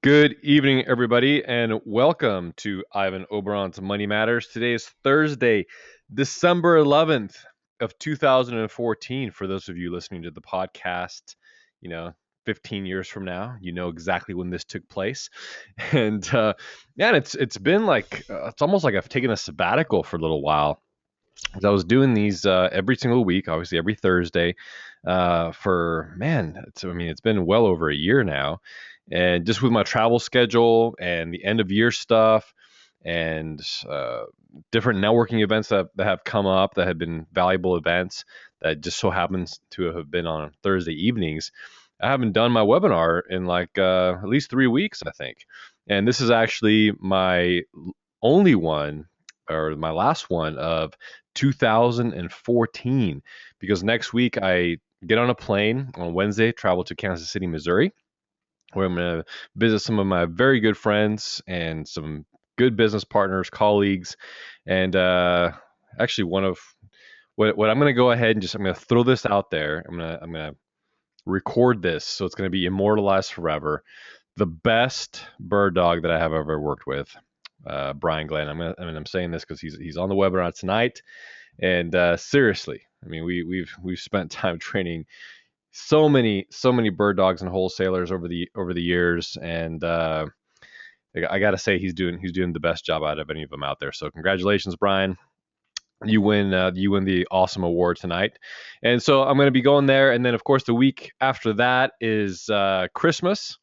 Good evening, everybody, and welcome to Ivan Oberon's Money Matters. Today is Thursday, December 11th of 2014. For those of you listening to the podcast, you know, 15 years from now, you know exactly when this took place. And man, it's been like it's almost like I've taken a sabbatical for a little while. 'Cause I was doing these every single week, obviously every Thursday, for man, it's been well over a year now, and just with my travel schedule and the end of year stuff, and different networking events that have come up that have been valuable events that just so happens to have been on Thursday evenings. I haven't done my webinar in like at least 3 weeks, I think, and this is actually my only one or my last one of 2014, because next week I get on a plane on Wednesday, travel to Kansas City, Missouri, where I'm going to visit some of my very good friends and some good business partners, colleagues, and actually one of what I'm going to go ahead and just I'm going to throw this out there. I'm going to record this, so it's going to be immortalized forever. The best bird dog that I have ever worked with, Brian Glenn. I'm saying this because he's on the webinar tonight, and seriously, I mean we've spent time training so many bird dogs and wholesalers over the years, and I got to say he's doing the best job out of any of them out there. So congratulations, Brian. You win the awesome award tonight. And so I'm going to be going there, and then of course the week after that is Christmas.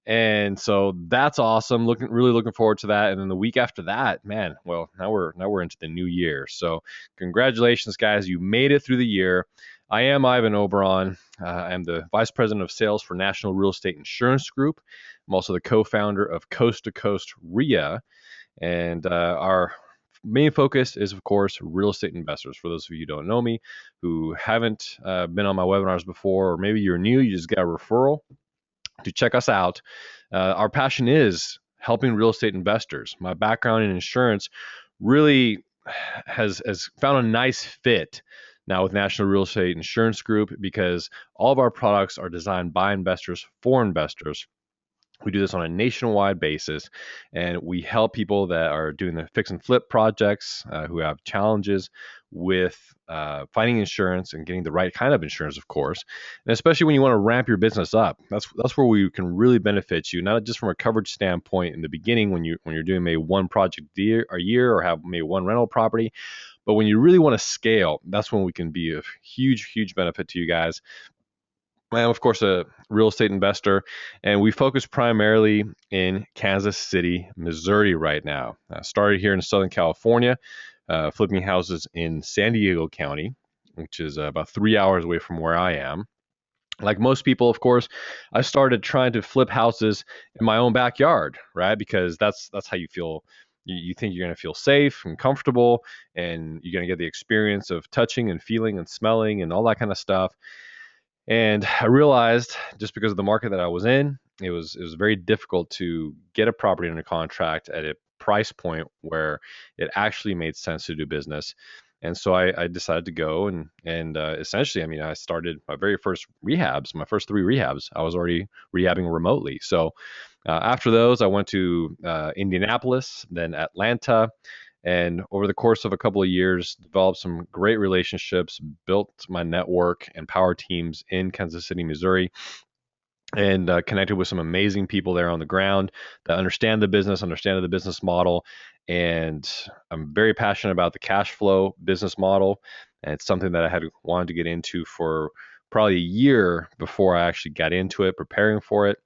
And so that's awesome. Really looking forward to that. And then the week after that, man, well, now we're into the new year. So congratulations, guys. You made it through the year. I am Ivan Oberon. I'm the Vice President of Sales for National Real Estate Insurance Group. I'm also the co-founder of Coast to Coast RIA. And our main focus is, of course, real estate investors. For those of you who don't know me, who haven't been on my webinars before, or maybe you're new, you just got a referral to check us out. Our passion is helping real estate investors. My background in insurance really has found a nice fit now with National Real Estate Insurance Group, because all of our products are designed by investors for investors. We do this on a nationwide basis, and we help people that are doing the fix and flip projects, who have challenges with finding insurance and getting the right kind of insurance, of course. And especially when you want to ramp your business up, that's where we can really benefit you, not just from a coverage standpoint in the beginning when you're doing maybe one project a year or have maybe one rental property, but when you really want to scale, that's when we can be of huge benefit to you guys. I'm, of course, a real estate investor, and we focus primarily in Kansas City, Missouri right now. Started here in Southern California, flipping houses in San Diego County, which is about 3 hours away from where I am. Like most people, of course, I started trying to flip houses in my own backyard, right? Because that's how you feel. You think you're going to feel safe and comfortable, and you're going to get the experience of touching and feeling and smelling and all that kind of stuff. And I realized, just because of the market that I was in, it was very difficult to get a property under contract at a price point where it actually made sense to do business. And so I decided to go and essentially, I mean, I started my very first rehabs, my first three rehabs. I was already rehabbing remotely. So after those, I went to Indianapolis, then Atlanta, and over the course of a couple of years, developed some great relationships, built my network and power teams in Kansas City, Missouri, and connected with some amazing people there on the ground that understand the business model. And I'm very passionate about the cash flow business model. And it's something that I had wanted to get into for probably a year before I actually got into it, preparing for it.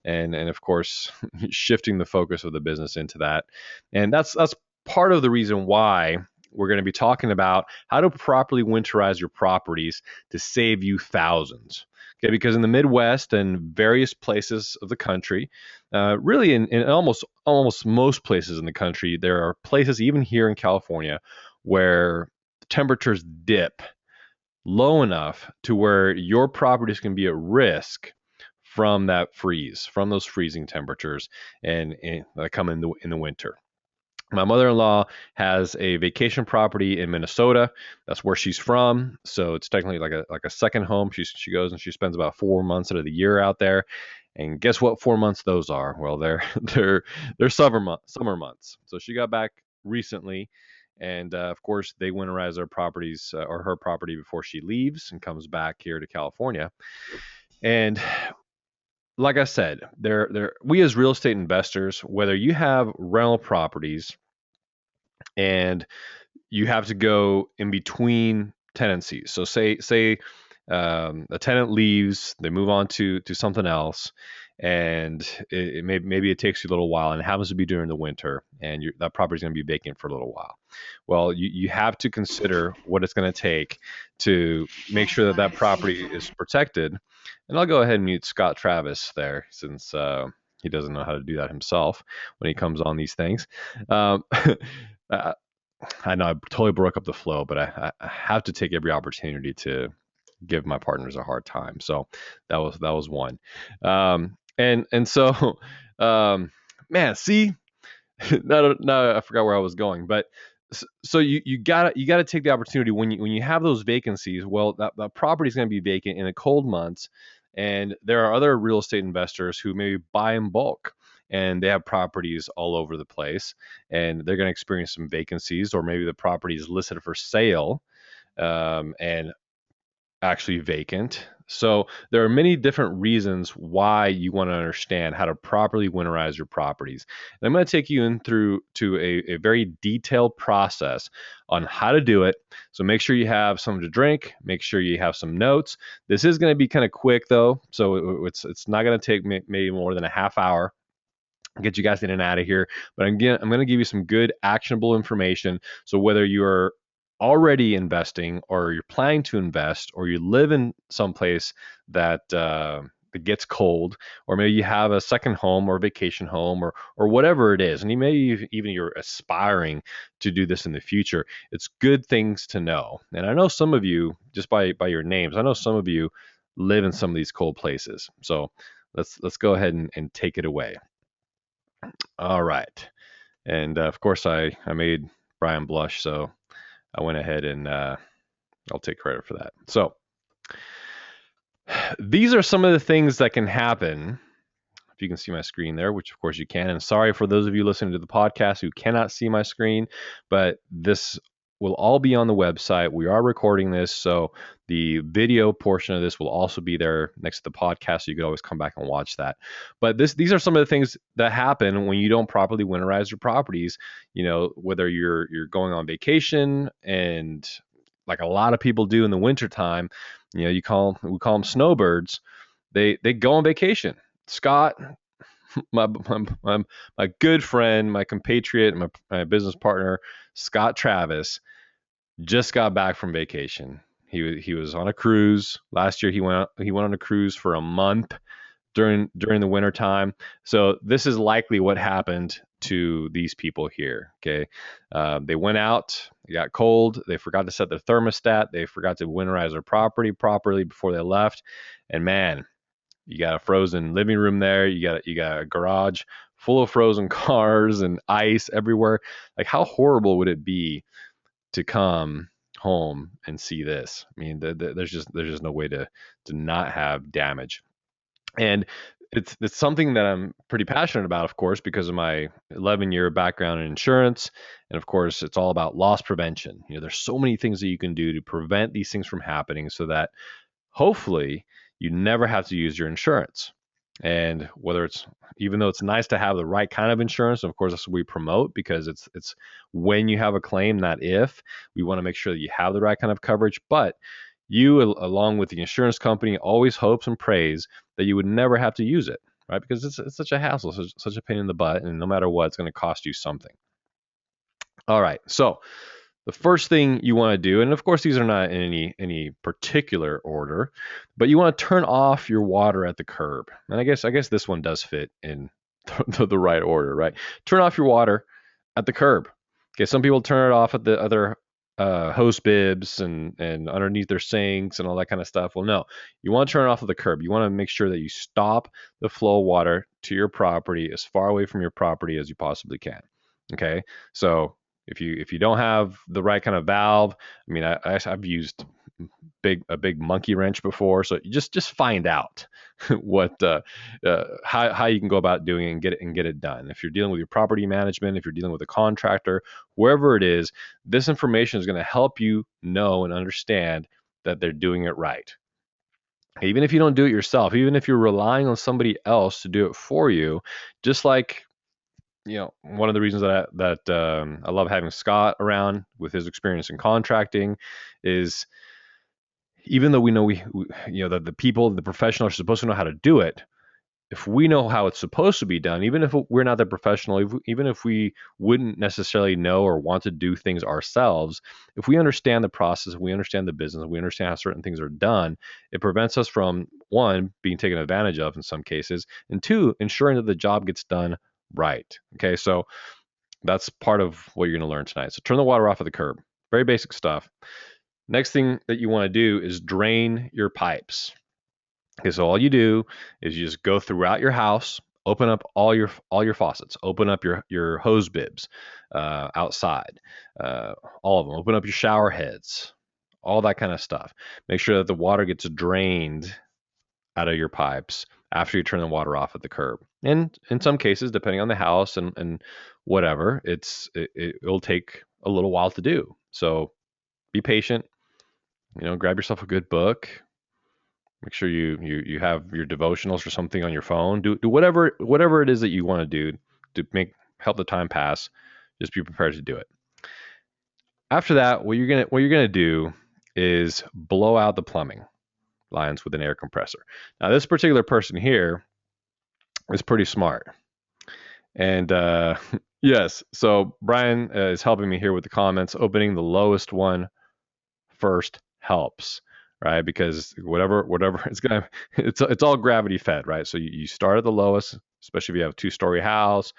And of course, shifting the focus of the business into that. And that's part of the reason why we're going to be talking about how to properly winterize your properties to save you thousands. Okay, because in the Midwest and various places of the country, really in almost most places in the country, there are places, even here in California, where temperatures dip low enough to where your properties can be at risk from that freeze, from those freezing temperatures, and that come in the winter. My mother-in-law has a vacation property in Minnesota. That's where she's from. So it's technically like a second home. She goes and she spends about 4 months out of the year out there. And guess what 4 months those are? Well, they're summer months. So she got back recently, and of course they winterize their properties or her property before she leaves and comes back here to California. And like I said, we as real estate investors, whether you have rental properties and you have to go in between tenancies. So say a tenant leaves, they move on to something else, and maybe it takes you a little while, and it happens to be during the winter, and that property is going to be vacant for a little while. Well, you have to consider what it's going to take to make sure that that property is protected. And I'll go ahead and mute Scott Travis there since he doesn't know how to do that himself when he comes on these things. Uh, I know I totally broke up the flow, but I have to take every opportunity to give my partners a hard time. So that was one. And so man, see, now I forgot where I was going, but so you gotta take the opportunity when you have those vacancies. Well, that property is going to be vacant in the cold months, and there are other real estate investors who maybe buy in bulk, and they have properties all over the place, and they're going to experience some vacancies, or maybe the property is listed for sale, and actually vacant. So there are many different reasons why you want to understand how to properly winterize your properties. And I'm going to take you in through to a very detailed process on how to do it. So make sure you have something to drink. Make sure you have some notes. This is going to be kind of quick though, so it's not going to take maybe more than a half hour. Get you guys in and out of here. But again, I'm going to give you some good actionable information. So whether you're already investing, or you're planning to invest, or you live in some place that gets cold, or maybe you have a second home or vacation home, or whatever it is, and you may even you're aspiring to do this in the future, it's good things to know. And I know some of you, just by your names, I know some of you live in some of these cold places. So let's go ahead and take it away. All right. And of course, I made Brian blush, so I went ahead and I'll take credit for that. So these are some of the things that can happen. If you can see my screen there, which of course you can. And sorry for those of you listening to the podcast who cannot see my screen, but this will all be on the website. We are recording this, so the video portion of this will also be there next to the podcast, so you could always come back and watch that. But these are some of the things that happen when you don't properly winterize your properties. You know, whether you're going on vacation, and like a lot of people do in the wintertime, you know, we call them snowbirds. They go on vacation. Scott, my good friend, my compatriot, my business partner, Scott Travis, just got back from vacation. He was on a cruise last year. He went on a cruise for a month during the winter time. So this is likely what happened to these people here. Okay, they went out, it got cold, they forgot to set their thermostat, they forgot to winterize their property properly before they left, and man, you got a frozen living room there. You got a garage full of frozen cars and ice everywhere. Like, how horrible would it be to come home and see this? I mean, there's just no way to not have damage. And it's something that I'm pretty passionate about, of course, because of my 11-year background in insurance, and of course, it's all about loss prevention. You know, there's so many things that you can do to prevent these things from happening, so that hopefully you never have to use your insurance. And whether it's, even though it's nice to have the right kind of insurance, of course that's what we promote, because it's when you have a claim, not if. We want to make sure that you have the right kind of coverage, but you, along with the insurance company, always hopes and prays that you would never have to use it, right? Because it's such a hassle, such a pain in the butt, and no matter what, it's going to cost you something. All right, so the first thing you want to do, and of course these are not in any particular order, but you want to turn off your water at the curb. And I guess this one does fit in the right order, right? Turn off your water at the curb. Okay, some people turn it off at the other hose bibs and underneath their sinks and all that kind of stuff. Well, no, you want to turn it off at the curb. You want to make sure that you stop the flow of water to your property as far away from your property as you possibly can. Okay, so if you don't have the right kind of valve, I mean, I've used a big monkey wrench before, so you just find out what how you can go about doing it and get it done. If you're dealing with your property management, if you're dealing with a contractor, wherever it is, this information is going to help you know and understand that they're doing it right. Even if you don't do it yourself, even if you're relying on somebody else to do it for you, just like one of the reasons I love having Scott around with his experience in contracting is, even though we know that the people, the professionals are supposed to know how to do it, if we know how it's supposed to be done, even if we're not the professional, even if we wouldn't necessarily know or want to do things ourselves, if we understand the process, if we understand the business, we understand how certain things are done, it prevents us from, one, being taken advantage of in some cases, and two, ensuring that the job gets done right. Okay, so that's part of what you're going to learn tonight. So turn the water off at the curb. Very basic stuff. Next thing that you want to do is drain your pipes. Okay, so all you do is you just go throughout your house, open up all your faucets, open up your hose bibs outside, all of them. Open up your shower heads, all that kind of stuff. Make sure that the water gets drained out of your pipes after you turn the water off at the curb. And in some cases, depending on the house and whatever, it'll take a little while to do. So be patient. Grab yourself a good book. Make sure you have your devotionals or something on your phone. Do whatever it is that you want to do to help the time pass. Just be prepared to do it. After that, what you're gonna do is blow out the plumbing lines with an air compressor. Now, this particular person here is pretty smart, and yes, so Brian is helping me here with the comments. Opening the lowest one first helps, right? Because whatever it's all gravity fed, right? So you start at the lowest, especially if you have a 2-story house,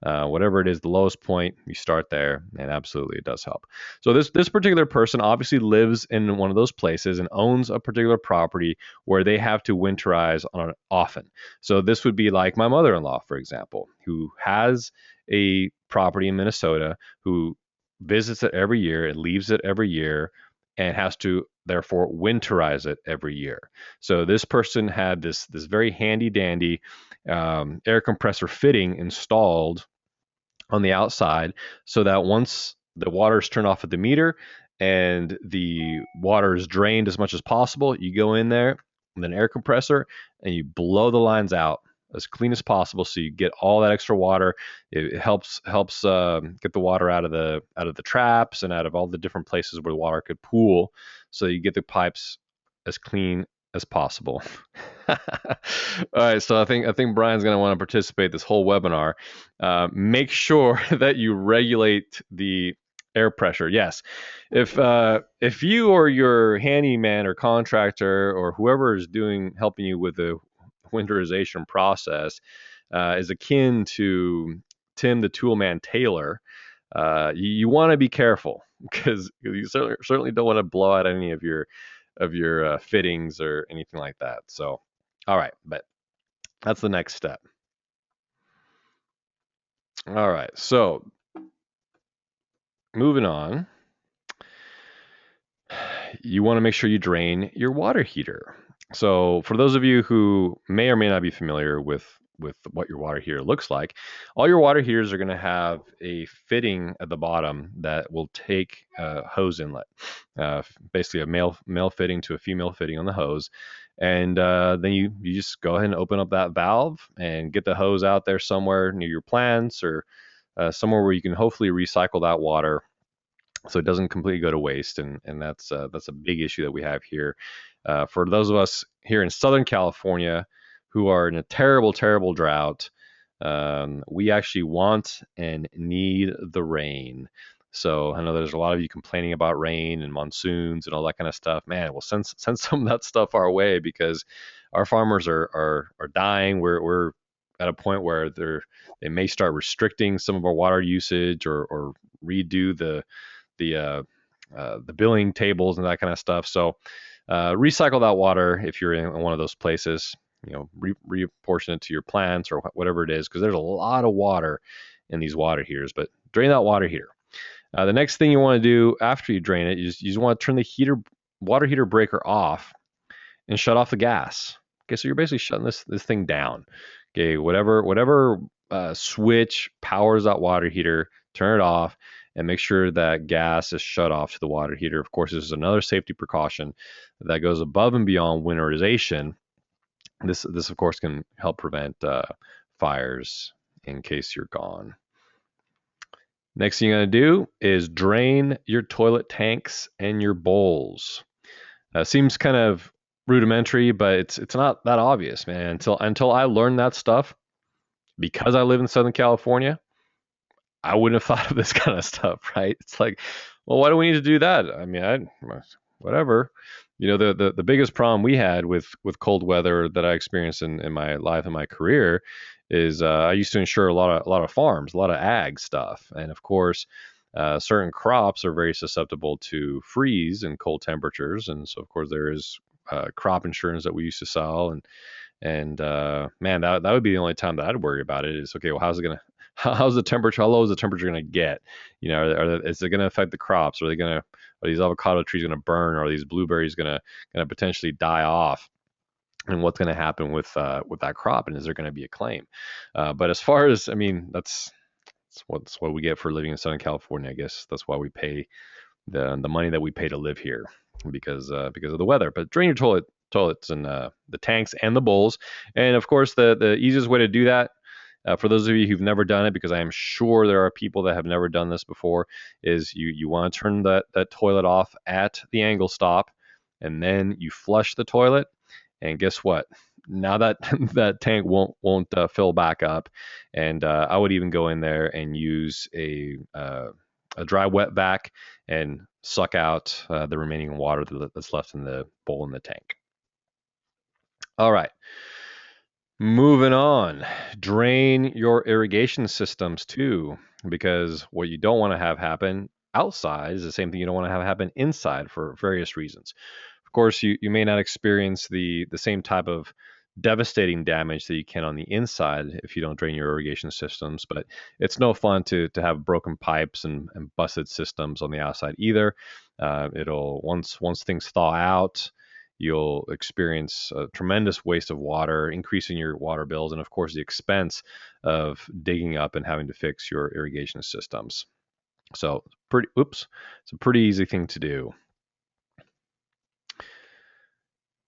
whatever it is, the lowest point, you start there, and absolutely it does help. So this particular person obviously lives in one of those places and owns a particular property where they have to winterize on often. So this would be like my mother-in-law, for example, who has a property in Minnesota, who visits it every year and leaves it every year, and has to therefore winterize it every year. So this person had this very handy dandy air compressor fitting installed on the outside, so that once the water is turned off at the meter and the water is drained as much as possible, you go in there with an air compressor and you blow the lines out as clean as possible, so you get all that extra water. It helps get the water out of the traps and out of all the different places where the water could pool, so you get the pipes as clean as possible. All right, so I think Brian's going to want to participate this whole webinar. Make sure that you regulate the air pressure. Yes, if you or your handyman or contractor or whoever is helping you with the winterization process is akin to Tim the Toolman Taylor, you want to be careful, because you certainly don't want to blow out any of your fittings or anything like that. So, all right, but that's the next step. All right, so moving on, you want to make sure you drain your water heater. So for those of you who may or may not be familiar with what your water heater looks like, all your water heaters are going to have a fitting at the bottom that will take a hose inlet, basically a male fitting to a female fitting on the hose. And then you just go ahead and open up that valve and get the hose out there somewhere near your plants, or somewhere where you can hopefully recycle that water so it doesn't completely go to waste. And that's a big issue that we have here. For those of us here in Southern California who are in a terrible drought, we actually want and need the rain. So I know there's a lot of you complaining about rain and monsoons and all that kind of stuff. Man, well, send some of that stuff our way, because our farmers are dying. We're at a point where they may start restricting some of our water usage, or redo the billing tables and that kind of stuff. So recycle that water if you're in one of those places. Reapportion it to your plants or whatever it is, because there's a lot of water in these water heaters. But drain that water heater. The next thing you want to do after you drain it, you just want to turn the water heater breaker off and shut off the gas. Okay, so you're basically shutting this thing down. Okay, whatever switch powers that water heater, turn it off and make sure that gas is shut off to the water heater. Of course, this is another safety precaution that goes above and beyond winterization. This of course can help prevent fires in case you're gone. Next thing you're gonna do is drain your toilet tanks and your bowls. Seems kind of rudimentary, but it's not that obvious, man. Until I learned that stuff, because I live in Southern California, I wouldn't have thought of this kind of stuff, right? It's like, well, why do we need to do that? I mean, whatever. The biggest problem we had with cold weather that I experienced in my life and my career is I used to insure a lot of farms, a lot of ag stuff, and of course, certain crops are very susceptible to freeze and cold temperatures, and so of course there is crop insurance that we used to sell, and man, that would be the only time that I'd worry about it. Is okay, well, how's the temperature? How low is the temperature going to get? Is it going to affect the crops? Are these avocado trees going to burn? Or are these blueberries going to potentially die off? And what's going to happen with that crop? And is there going to be a claim? But as far as, I mean, that's what we get for living in Southern California. I guess that's why we pay the money that we pay to live here, because of the weather. But drain your toilets and the tanks and the bowls. And of course, the easiest way to do that, for those of you who've never done it, because I am sure there are people that have never done this before, is you want to turn that toilet off at the angle stop, and then you flush the toilet. And guess what? Now that that tank won't fill back up, and I would even go in there and use a dry wet vac and suck out the remaining water that's left in the bowl in the tank. All right. Moving on, drain your irrigation systems too, because what you don't want to have happen outside is the same thing you don't want to have happen inside for various reasons. Of course, you may not experience the same type of devastating damage that you can on the inside if you don't drain your irrigation systems, but it's no fun to have broken pipes and busted systems on the outside either. It'll once things thaw out, you'll experience a tremendous waste of water, increasing your water bills, and of course the expense of digging up and having to fix your irrigation systems. So it's a pretty easy thing to do.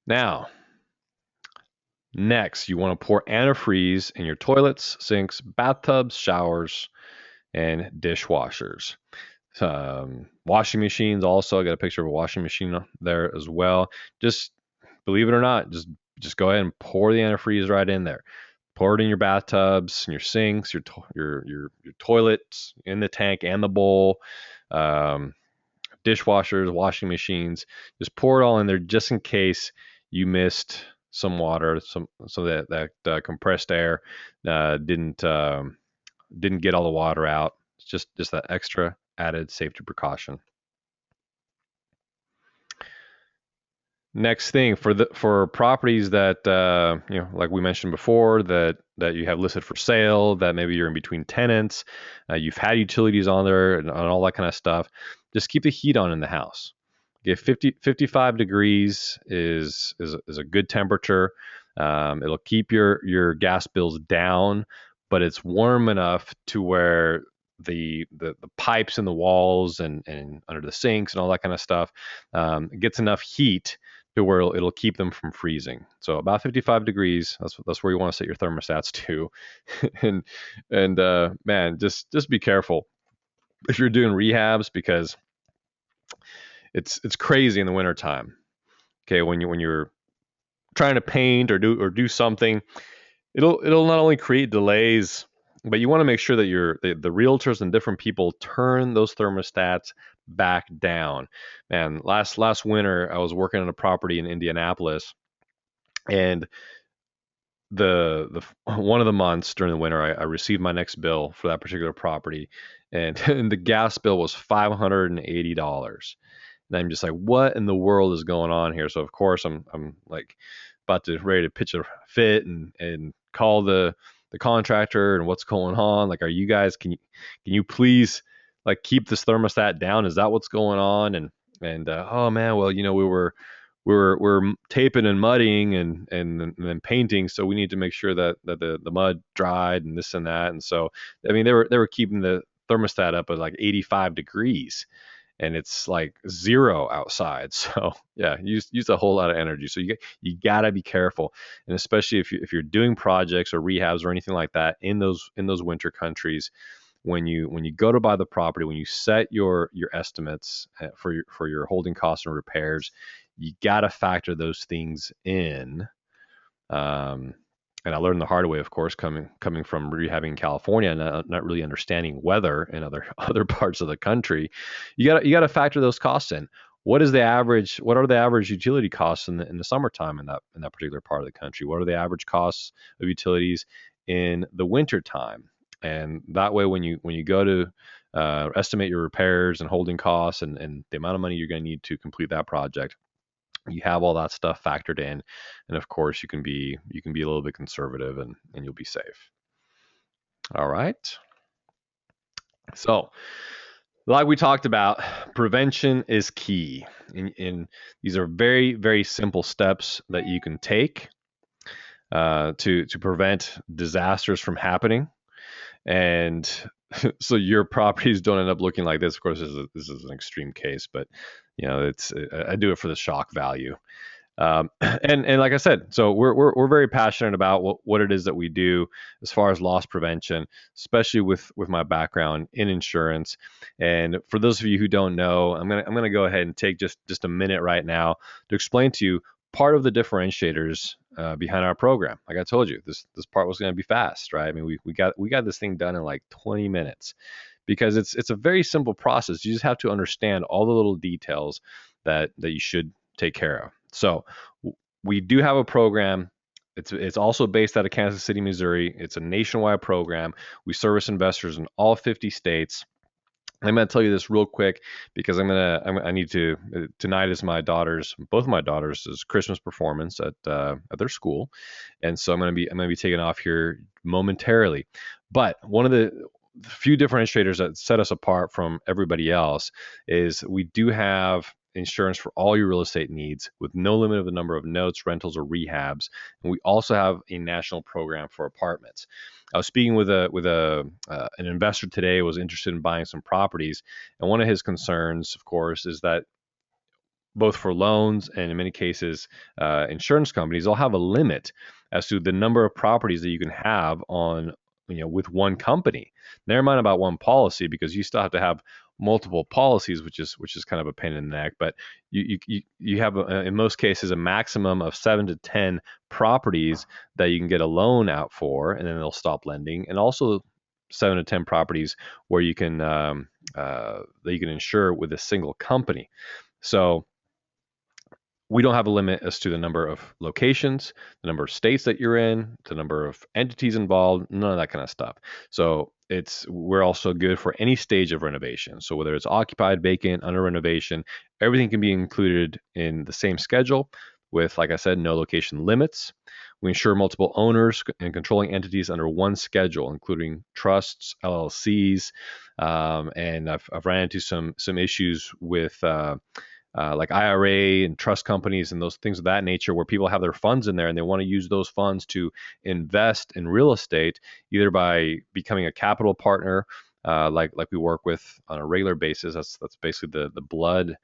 Now, next, you want to pour antifreeze in your toilets, sinks, bathtubs, showers, and dishwashers. Washing machines also. I got a picture of a washing machine there as well. Just believe it or not, just go ahead and pour the antifreeze right in there. Pour it in your bathtubs, and your sinks, your toilets, in the tank and the bowl, dishwashers, washing machines. Just pour it all in there just in case you missed some water, some of that compressed air didn't get all the water out. It's just that extra added safety precaution. Next thing, for properties that like we mentioned before, that you have listed for sale, that maybe you're in between tenants, you've had utilities on there and all that kind of stuff, just keep the heat on in the house. Okay, 55 degrees is a good temperature. It'll keep your gas bills down, but it's warm enough to where the pipes in the walls and under the sinks and all that kind of stuff gets enough heat to where it'll keep them from freezing. So about 55 degrees, that's where you want to set your thermostats to. and man, just be careful if you're doing rehabs, because it's crazy in the wintertime. Okay, when you're trying to paint or do something, it'll not only create delays, but you want to make sure that the realtors and different people turn those thermostats back down. Man, last winter I was working on a property in Indianapolis, and the one of the months during the winter I received my next bill for that particular property, and the gas bill was $580. And I'm just like, what in the world is going on here? So of course I'm like ready to pitch a fit and call the the contractor and what's going on. Like, are you guys, can you please like keep this thermostat down? Is that what's going on? And oh man, well, we're taping and mudding and then painting, so we need to make sure that the mud dried and this and that. And so, I mean, they were keeping the thermostat up at like 85 degrees, and it's like 0 outside. So yeah, use a whole lot of energy. So you gotta be careful, and especially if you're doing projects or rehabs or anything like that in those winter countries, when you go to buy the property, when you set your estimates for your holding costs and repairs, you gotta factor those things in. Um, and I learned the hard way, of course, coming from rehabbing in California and not really understanding weather in other other parts of the country. You got to factor those costs in. What are the average utility costs in the summertime in that particular part of the country? What are the average costs of utilities in the winter time? And that way, when you go to estimate your repairs and holding costs and the amount of money you're going to need to complete that project, you have all that stuff factored in, and of course you can be a little bit conservative, and you'll be safe. All right. So, like we talked about, prevention is key, and these are very, very simple steps that you can take to prevent disasters from happening. And so your properties don't end up looking like this. Of course, this is an extreme case, but it's I do it for the shock value. And like I said, so we're very passionate about what it is that we do as far as loss prevention, especially with my background in insurance. And for those of you who don't know, I'm gonna go ahead and take just a minute right now to explain to you part of the differentiators behind our program. Like I told you, this part was going to be fast, right? I mean, we got this thing done in like 20 minutes because it's a very simple process. You just have to understand all the little details that you should take care of. So we do have a program. It's also based out of Kansas City, Missouri. It's a nationwide program. We service investors in all 50 states. I'm going to tell you this real quick because I need to. Tonight is both of my daughters' Christmas performance at their school, and so I'm going to be taking off here momentarily. But one of the few differentiators that set us apart from everybody else is we do have insurance for all your real estate needs with no limit of the number of notes, rentals, or rehabs. And we also have a national program for apartments. I was speaking with an investor today who was interested in buying some properties, and one of his concerns, of course, is that both for loans and in many cases insurance companies, they'll have a limit as to the number of properties that you can have on with one company. Never mind about one policy, because you still have to have multiple policies, which is kind of a pain in the neck. But you have in most cases a maximum of 7 to 10 properties that you can get a loan out for, and then they'll stop lending, and also 7 to 10 properties where you can that you can insure with a single company. So we don't have a limit as to the number of locations, the number of states that you're in, the number of entities involved, none of that kind of stuff. So we're also good for any stage of renovation. So whether it's occupied, vacant, under renovation, everything can be included in the same schedule with, like I said, no location limits. We insure multiple owners and controlling entities under one schedule, including trusts, LLCs, and I've ran into some issues with like IRA and trust companies and those things of that nature, where people have their funds in there and they want to use those funds to invest in real estate, either by becoming a capital partner, like we work with on a regular basis. That's basically the blood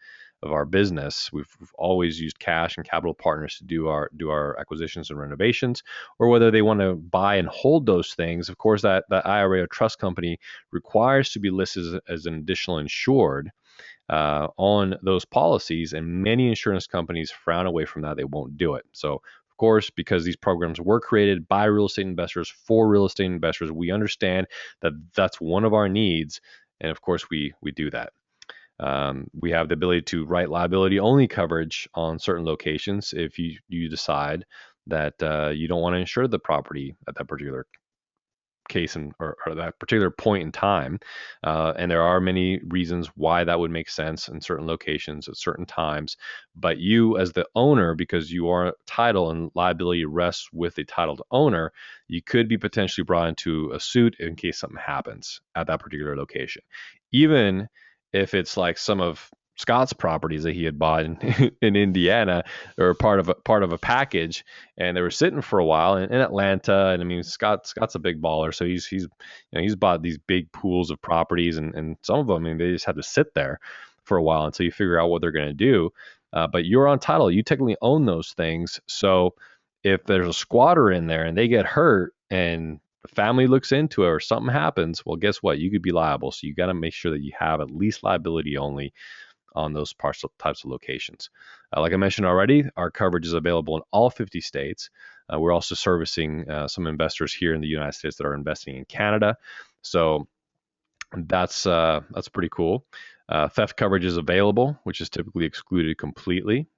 of our business. We've always used cash and capital partners to do our acquisitions and renovations, or whether they want to buy and hold those things. Of course, that IRA or trust company requires to be listed as an additional insured on those policies, and many insurance companies frown away from that. They won't do it. So, of course, because these programs were created by real estate investors for real estate investors, we understand that that's one of our needs, and of course, we do that. We have the ability to write liability only coverage on certain locations if you decide that you don't want to insure the property at that particular case or that particular point in time. And there are many reasons why that would make sense in certain locations at certain times. But you, as the owner, because you are title and liability rests with the titled owner, you could be potentially brought into a suit in case something happens at that particular location. Even if it's like some of Scott's properties that he had bought in Indiana, or part of a package, and they were sitting for a while in Atlanta. And I mean, Scott's a big baller, so he's bought these big pools of properties, and some of them, I mean, they just had to sit there for a while until you figure out what they're going to do. But you're on title, you technically own those things. So if there's a squatter in there and they get hurt and the family looks into it or something happens, well, guess what? You could be liable. So you got to make sure that you have at least liability only on those types of locations. Like I mentioned already, our coverage is available in all 50 states. We're also servicing some investors here in the United States that are investing in Canada. So that's pretty cool. Theft coverage is available, which is typically excluded completely.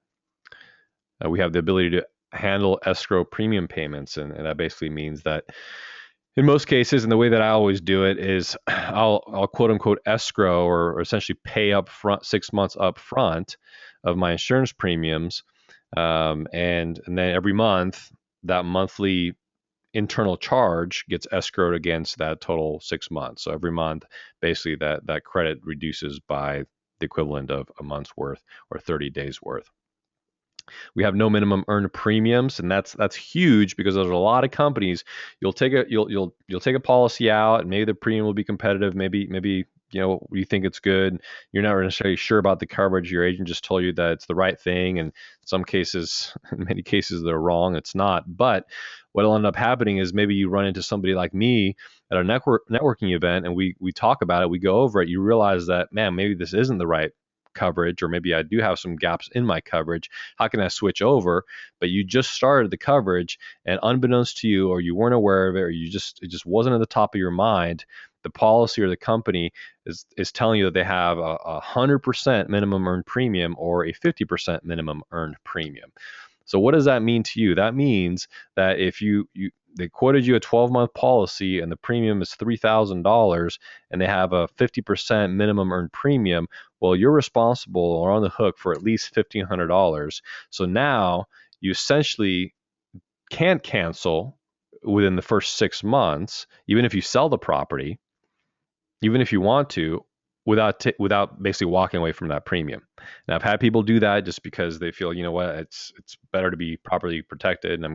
We have the ability to handle escrow premium payments, and that basically means that in most cases, and the way that I always do it is I'll quote unquote escrow or essentially pay up front 6 months up front of my insurance premiums. And then every month, that monthly internal charge gets escrowed against that total 6 months. So every month, basically that credit reduces by the equivalent of a month's worth or 30 days worth. We have no minimum earned premiums, and that's huge because there's a lot of companies. You'll take a policy out, and maybe the premium will be competitive. Maybe you think it's good. You're not necessarily sure about the coverage. Your agent just told you that it's the right thing, and in some cases, in many cases, they're wrong. It's not. But what'll end up happening is maybe you run into somebody like me at a networking event, and we talk about it. We go over it. You realize that, man, maybe this isn't the right coverage, or maybe I do have some gaps in my coverage. How can I switch over? But you just started the coverage, and unbeknownst to you, or you weren't aware of it, or it just wasn't at the top of your mind, the policy or the company is telling you that they have a 100% minimum earned premium or a 50% minimum earned premium. So what does that mean to you? That means that if they quoted you a 12-month policy and the premium is $3,000 and they have a 50% minimum earned premium, well, you're responsible or on the hook for at least $1,500. So now you essentially can't cancel within the first 6 months, even if you sell the property, even if you want to, without basically walking away from that premium. Now, I've had people do that just because they feel, you know what, it's better to be properly protected, and I'm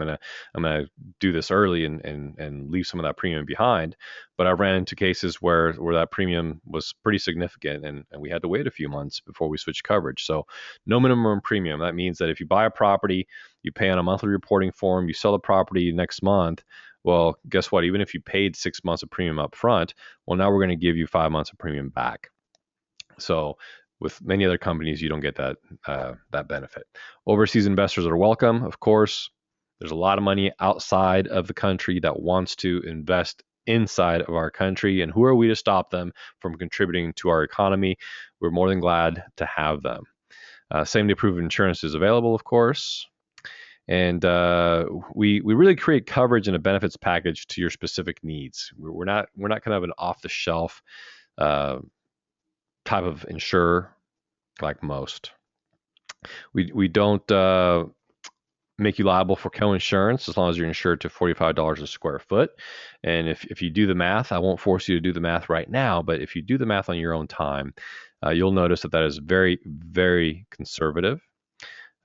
gonna do this early and leave some of that premium behind. But I ran into cases where that premium was pretty significant, and we had to wait a few months before we switched coverage. So no minimum premium. That means that if you buy a property, you pay on a monthly reporting form, you sell the property next month. Well, guess what? Even if you paid 6 months of premium up front, well, now we're going to give you 5 months of premium back. So with many other companies, you don't get that benefit. Overseas investors are welcome, of course. There's a lot of money outside of the country that wants to invest inside of our country, and who are we to stop them from contributing to our economy? We're more than glad to have them. Same-day proof of insurance is available, of course. And we really create coverage and a benefits package to your specific needs. We're not kind of an off-the-shelf type of insurer like most. We don't make you liable for co-insurance as long as you're insured to $45 a square foot. And if you do the math, I won't force you to do the math right now, but if you do the math on your own time, you'll notice that is very, very conservative.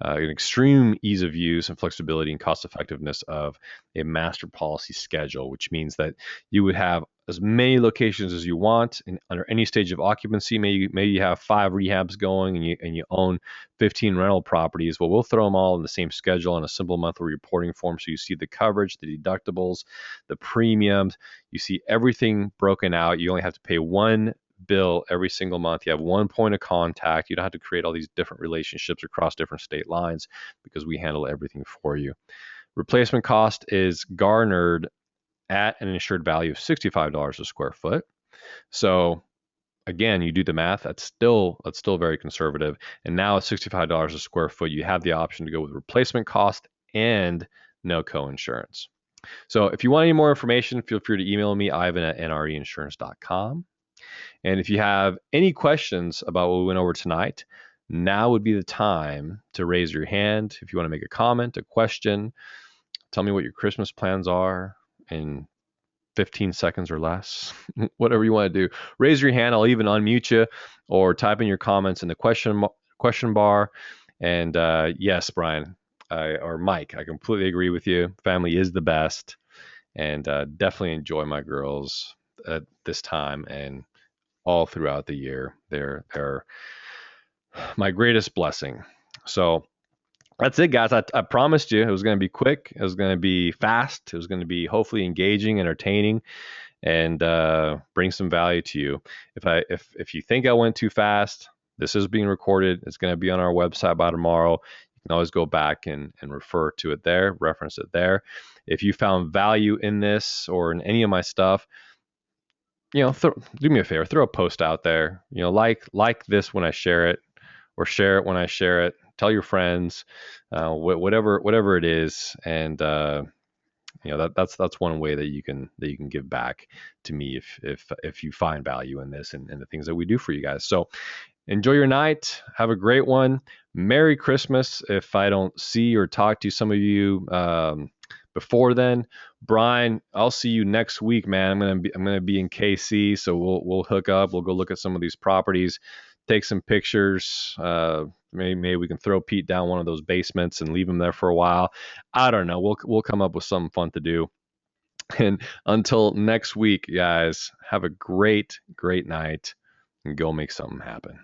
An extreme ease of use and flexibility and cost effectiveness of a master policy schedule, which means that you would have as many locations as you want under any stage of occupancy. Maybe you have 5 rehabs going and you own 15 rental properties. Well, we'll throw them all in the same schedule on a simple monthly reporting form. So you see the coverage, the deductibles, the premiums, you see everything broken out. You only have to pay one bill every single month. You have one point of contact. You don't have to create all these different relationships across different state lines because we handle everything for you. Replacement cost is garnered at an insured value of $65 a square foot. So again, you do the math, that's still very conservative. And now at $65 a square foot, you have the option to go with replacement cost and no co-insurance. So if you want any more information, feel free to email me, Ivan at nreinsurance.com. And if you have any questions about what we went over tonight, now would be the time to raise your hand. If you want to make a comment, a question, tell me what your Christmas plans are in 15 seconds or less, whatever you want to do. Raise your hand. I'll even unmute you or type in your comments in the question bar. And yes, Brian or Mike, I completely agree with you. Family is the best, and definitely enjoy my girls at this time and all throughout the year. They're my greatest blessing. So that's it, guys. I promised you it was going to be quick. It was going to be fast. It was going to be hopefully engaging, entertaining, and bring some value to you. If you think I went too fast, this is being recorded. It's going to be on our website by tomorrow. You can always go back and refer to it there, reference it there. If you found value in this or in any of my stuff, do me a favor, throw a post out there. Like this when I share it, or share it when I share it. Tell your friends, whatever it is, and that's one way that you can give back to me if you find value in this and the things that we do for you guys. So enjoy your night. Have a great one. Merry Christmas. If I don't see or talk to some of you before then, Brian, I'll see you next week, man. I'm gonna be in KC, so we'll hook up. We'll go look at some of these properties, take some pictures. Maybe we can throw Pete down one of those basements and leave him there for a while. I don't know. We'll come up with something fun to do. And until next week, guys, have a great night and go make something happen.